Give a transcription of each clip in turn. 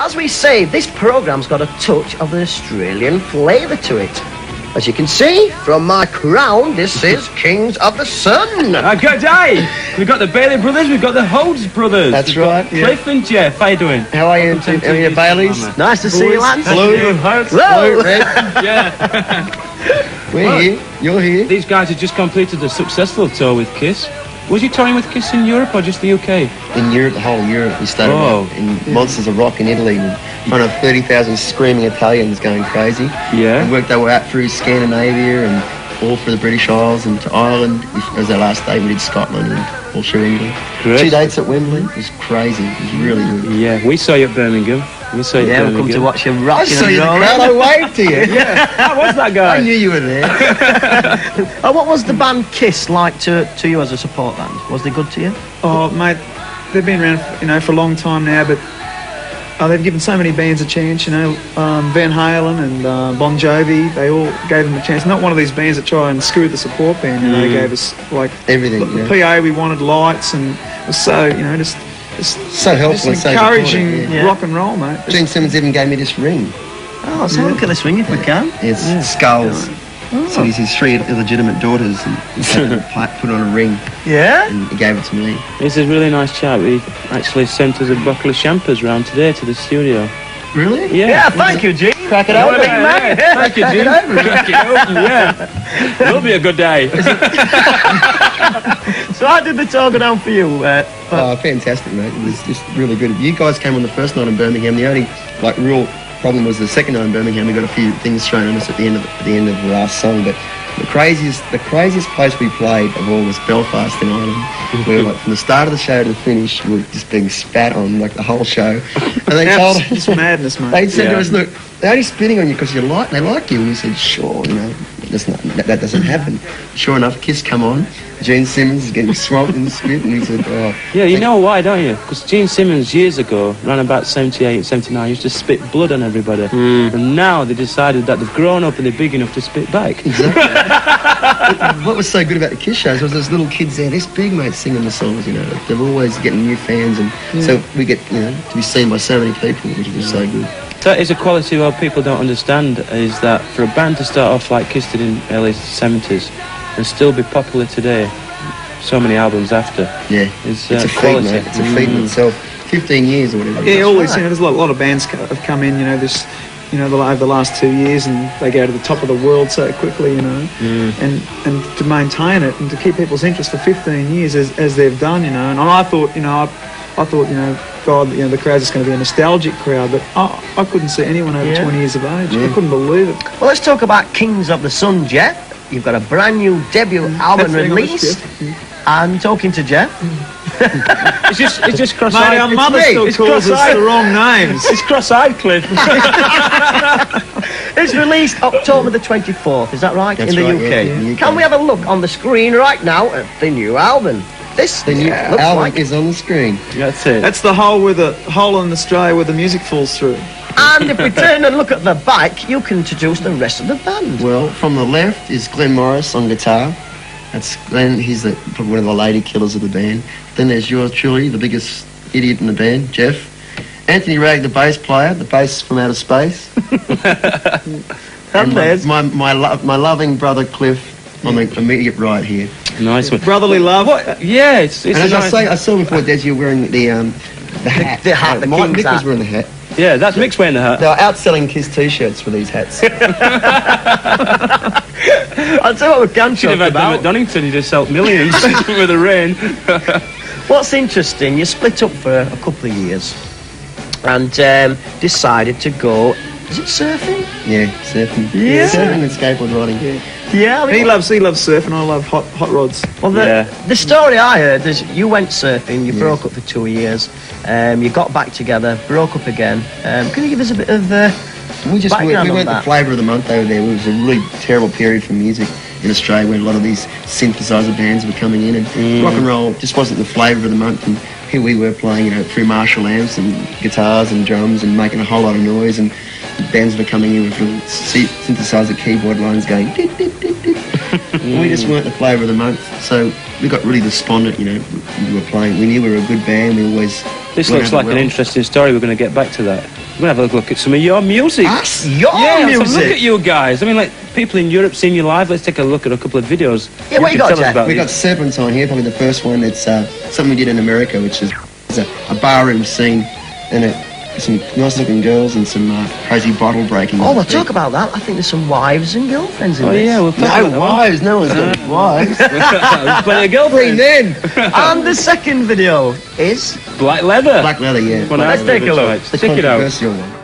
As we say, this programme's got a touch of the Australian flavour to it. As you can see from my crown, this is Kings of the Sun. Good day. We've got the Bailey brothers, we've got the Hoad brothers. That's right. Cliff and Jeff, how you doing? How are you, Baileys? Nice to see you, lads. Blue, Hello. red. Yeah. We're here. You're here. These guys have just completed a successful tour with Kiss. Was you touring with Kiss in Europe or just the UK? In Europe, the whole of Europe. We started out in Monsters of Rock in Italy in front of 30,000 screaming Italians going crazy. Yeah. We worked our way out through Scandinavia and all through the British Isles and to Ireland. It was our last day. We did Scotland and all through England. Great. 2 dates at Wembley. It was crazy. It was really good. Yeah, we saw you at Birmingham. We saw you at we'll Birmingham. come to watch you I rocking saw and you in the rolling. crowd. I waved to you. Yeah, how was that guy? I knew you were there. What was the band Kiss like to you as a support band? Was they good to you? Oh, mate, they've been around, for a long time now, but they've given so many bands a chance, Van Halen and Bon Jovi, they all gave them a chance. Not one of these bands that try and screw the support band, They gave us, Everything, the PA, we wanted lights, and it was so, just So helpful and so encouraging supportive, rock and roll, mate. Gene Simmons even gave me this ring. Oh, let's have a look at this ring if we can. It's skulls. So he's his 3 illegitimate daughters and he put on a ring Yeah? and he gave it to me. He's a really nice chap. He actually sent us a bottle of champers round today to the studio. Really? Yeah. Thank you, Gene. Crack it Yeah, open. yeah. Thank you, Jim. Crack it open, yeah. It'll be a good day. So how did the tour go down for you? Oh, fantastic, mate. It was just really good. You guys came on the first night in Birmingham. The only real problem was the second night in Birmingham. We got a few things thrown on us at the end of the last song. But the craziest place we played of all was Belfast in Ireland. We were from the start of the show to the finish, we were just being spat on the whole show. And they told us, It's madness, mate. they said to us, look, they're only spitting on you because they like you. And we said, sure, that doesn't happen. Sure enough, Kiss come on. Gene Simmons is getting swamped in the spit, and he said, oh. Yeah, you know why, don't you? Because Gene Simmons years ago, around about 78, 79, used to spit blood on everybody. And now they decided that they've grown up and they're big enough to spit back. Exactly. What was so good about the Kiss shows was those little kids there, this big mate singing the songs, They're always getting new fans, and so we get, to be seen by so many people, which was so good. That is a quality what people don't understand, is that for a band to start off like Kiss did in the early 70s and still be popular today, so many albums after. Yeah, it's a quality. feat, mate. It's a feat in itself. 15 years or whatever. Yeah, always. There's a lot of bands have come in. Over the last 2 years, and they go to the top of the world so quickly. And to maintain it and to keep people's interest for 15 years as they've done. And I thought, God, the crowd's just going to be a nostalgic crowd, but I couldn't see anyone over 20 years of age. I couldn't believe it. Well, let's talk about Kings of the Sun, Jeff. You've got a brand new debut album released. I'm talking to Jeff. It's just cross-eyed. Mate, our mother still calls us the wrong names. It's cross-eyed, Cliff. It's released October the 24th, is that right? That's in the right, UK. yeah, in the UK. Can we have a look on the screen right now at the new album? The new looks album like... is on the screen. That's it. That's the hole in Australia where the music falls through. And if we turn and look at the back, you can introduce the rest of the band. Well, from the left is Glenn Morris on guitar. That's Glenn. He's probably one of the lady killers of the band. Then there's yours truly, the biggest idiot in the band, Jeff. Anthony Ragg, the bass player, the bass from outer space. And there's my loving brother Cliff on the immediate right here. Nice one. Brotherly love. What? Yeah, it's And as I saw before, Des, you're wearing the hat. The hat, the Mike King's Mick was hat. wearing the hat. Yeah, that's Mick's wearing the hat. They were outselling Kiss T-shirts for these hats. I'll tell you what we can Should have talk had them at about. Donington. He just sold millions with the rain. What's interesting, you split up for a couple of years and decided to go, is it surfing? Yeah, surfing. Yeah. Surfing and skateboard riding. Yeah, I mean, He loves surfing. I love hot rods. well, the story I heard is you went surfing, you broke up for 2 years, you got back together, broke up again. Can you give us a bit of We background on weren't the that? flavour of the month over there. It was a really terrible period for music in Australia where a lot of these synthesizer bands were coming in, and rock and roll just wasn't the flavour of the month. And here we were playing, through Marshall amps and guitars and drums and making a whole lot of noise, and bands were coming in with little synthesizer keyboard lines going dip, dip, dip, dip. And we just weren't the flavour of the month, so we got really despondent. We were playing. We knew we were a good band. We always This went looks over like an well. interesting story. We're going to get back to that. We're gonna have a look at some of your music. Us? Your Let's music? have a look at you guys. I mean, like, people in Europe seeing you live. Let's take a look at a couple of videos. Yeah, what you got, can tell us Jack? about We got these. Serpentine here, probably the first one. It's something we did in America, which is a barroom scene, and some nice-looking girls and some crazy bottle breaking. Oh, we'll talk about that. I think there's some wives and girlfriends in Oh this. yeah, we'll talk about No wives, no one's got wives. that. Plenty of girlfriends. Men. And the second video is Black Leather. Black leather, yeah. Well, Let's take a look. The Check it out. controversial one.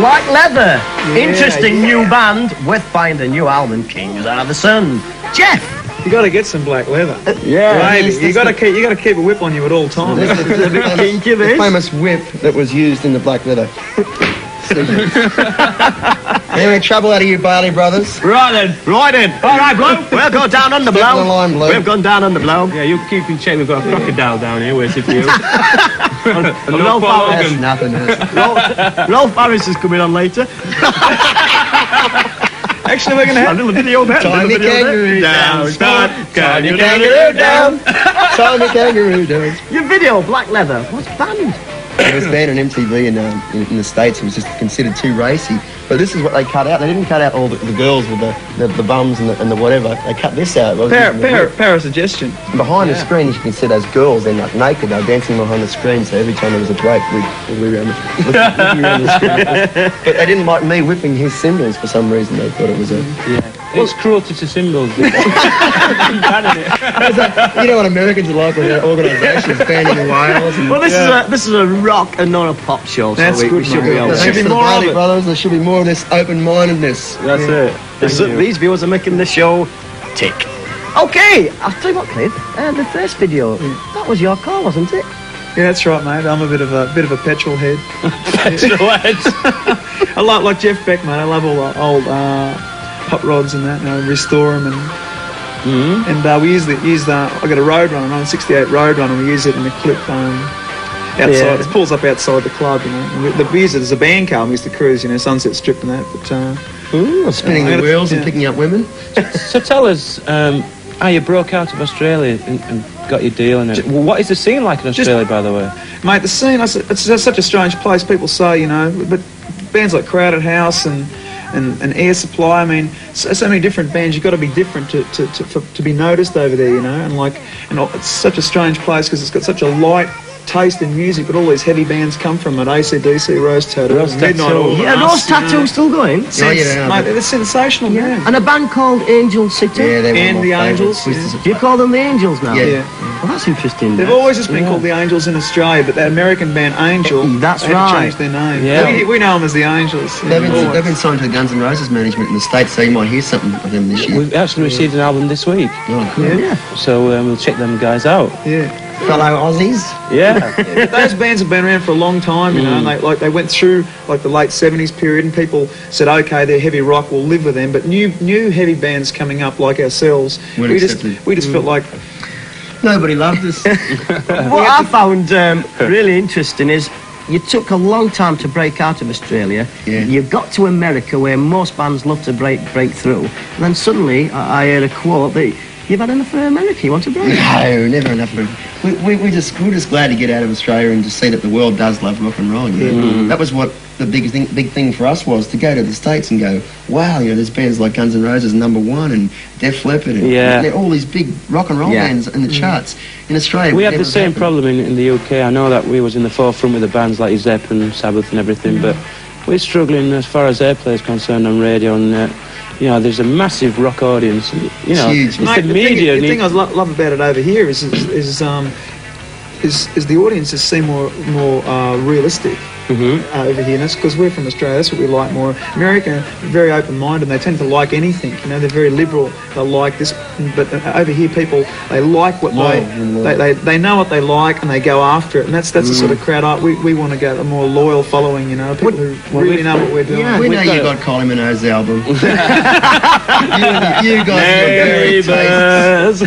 Black Leather. Interesting new band with find a new album, Kings Out of the Sun. Jeff. You got to get some black leather. Yeah. Right? Yes, You got to keep a whip on you at all times. This is the kinky, the this. famous whip that was used in the Black Leather. Anyway, trouble out of you, Barley Brothers. Right then. All right, blow. We'll go down on the Step on blow. the line, blow. We've gone down on the blow. Yeah, you keep in check. We've got a crocodile down here waiting for you. Rolf That's Harris. nothing. Rolf Harris is coming on later. Actually, we're going to have A little video then. Tiny kangaroo down. Start. Tiny kangaroo down. Tiny kangaroo down. Your video, Black Leather, was banned. It was banned on MTV in the States. It was just considered too racy. But this is what they cut out. They didn't cut out all the girls with the bums and the whatever. They cut this out. It was using the whip. Pair of suggestion. Behind the screen, you can see those girls. They're like naked. They're dancing behind the screen. So every time there was a break, we'd around looking around the screen. But they didn't like me whipping his cymbals for some reason. They thought it was a... It's cruelty to symbols. You know what Americans are like when their organisations banning whales. And Well, this is a rock and not a pop show, so That's we good, should mate. be able Thanks to. to the more of Barley it. Brothers, there should be more of this open-mindedness. That's it. These viewers are making the show tick. Okay, I'll tell you what, Cliff. The first video, that was your call, wasn't it? Yeah, that's right, mate. I'm a bit of a petrol head. Petrolheads. I like Jeff Beck, mate. I love all the old hot rods and that. Restore them and we use I got a Roadrunner, an 68 Roadrunner. We use it in the clip outside. Yeah. It pulls up outside the club, you know. And we use it as a band car. We used to cruise, you know, Sunset Strip and that. But Spinning I the gotta- wheels and yeah. picking up women. So tell us how you broke out of Australia and got your deal in it. Well, what is the scene like in Australia, by the way? Mate, the scene, it's such a strange place. People say, you know, but bands like Crowded House and Air Supply, I mean, so many different bands. You've got to be different to be noticed over there, you know. And it's such a strange place because it's got such a light taste in music, but all these heavy bands come from it. AC/DC, Rose Tattoo, Midnight Oil. Yeah, those tattoos still going. Mate, they're sensational, man. And a band called Angel City. Yeah, they're And one of the my Angels, favourites. Do you call them the Angels now? Yeah. Well, that's interesting. They've always just been called the Angels in Australia, but that American band Angel, That's they had right. to change their name. Yeah. We know them as the Angels. They've been signed to the Guns N' Roses management in the States, so you might hear something of them this year. We've actually received an album this week, Oh, cool. Yeah. so we'll check them guys out. Yeah. Fellow Aussies. Yeah. But those bands have been around for a long time, you know, and they went through like the late 70s period, and people said, okay, they're heavy rock, we'll live with them. But new heavy bands coming up like ourselves, Weren't we just accepted. felt like Nobody loved us. What I found really interesting is you took a long time to break out of Australia. Yeah. You got to America, where most bands love to break through. And then suddenly I heard a quote that you've had enough for America. You want to break? No, never enough. We're just glad to get out of Australia and just see that the world does love rock and roll. You know? That was what the big thing for us was, to go to the States and go, wow, you know, there's bands like Guns N' Roses, Number One, and Def Leppard, and all these big rock and roll bands in the charts in Australia. We have the never same happened. problem in the UK. I know that we was in the forefront with the bands like Zepp and Sabbath and everything, but we're struggling as far as airplay is concerned on radio, and you know, there's a massive rock audience. You know, huge. it's Mate, the media. The thing I love about it over here is the audiences seem more realistic over here, and that's because we're from Australia. That's what we like more. America, very open-minded, and they tend to like anything. You know, they're very liberal. They like this, but over here, people, they like what they know what they like, and they go after it. And that's the sort of crowd we want to get a more loyal following. You know, people who really know what we're doing. Yeah. We know you got Kylie Minogue's album. you guys got very tastes.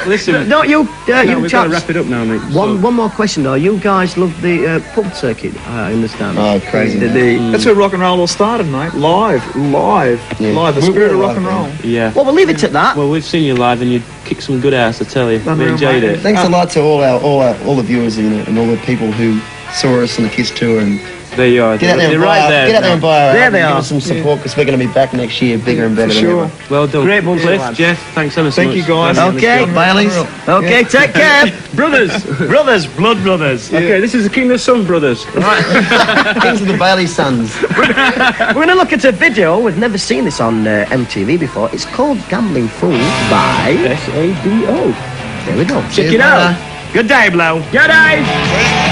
Listen, No, you we've got to chaps. wrap it up now, mate. One more question though. You guys love the pub circuit, I understand. Oh, crazy. That's where rock and roll all started, mate. Live. The spirit of rock and roll. Yeah. Well, we'll leave it at that. Well, we've seen you live, and you kicked some good ass. I tell you, we Unreal, enjoyed mate. it. Thanks a lot to all the viewers, you know, and all the people who saw us on the Kiss tour and There you are. Get out there and They're buy right our, there. get out there and buy our There album they and give are. us some support because we're going to be back next year bigger and better than Sure. ever. Well done. Great one, Cliff, lads. Jeff, thanks ever so Thank much. you, guys. Okay, Baileys. Okay, take care. Brothers, blood brothers. Okay, this is the King of Sun brothers. Kings of the Bailey Sons. We're going to look at a video. We've never seen this on MTV before. It's called Gambling Fool by SADO. There we go. Check it out. Good day, Blow. Good day.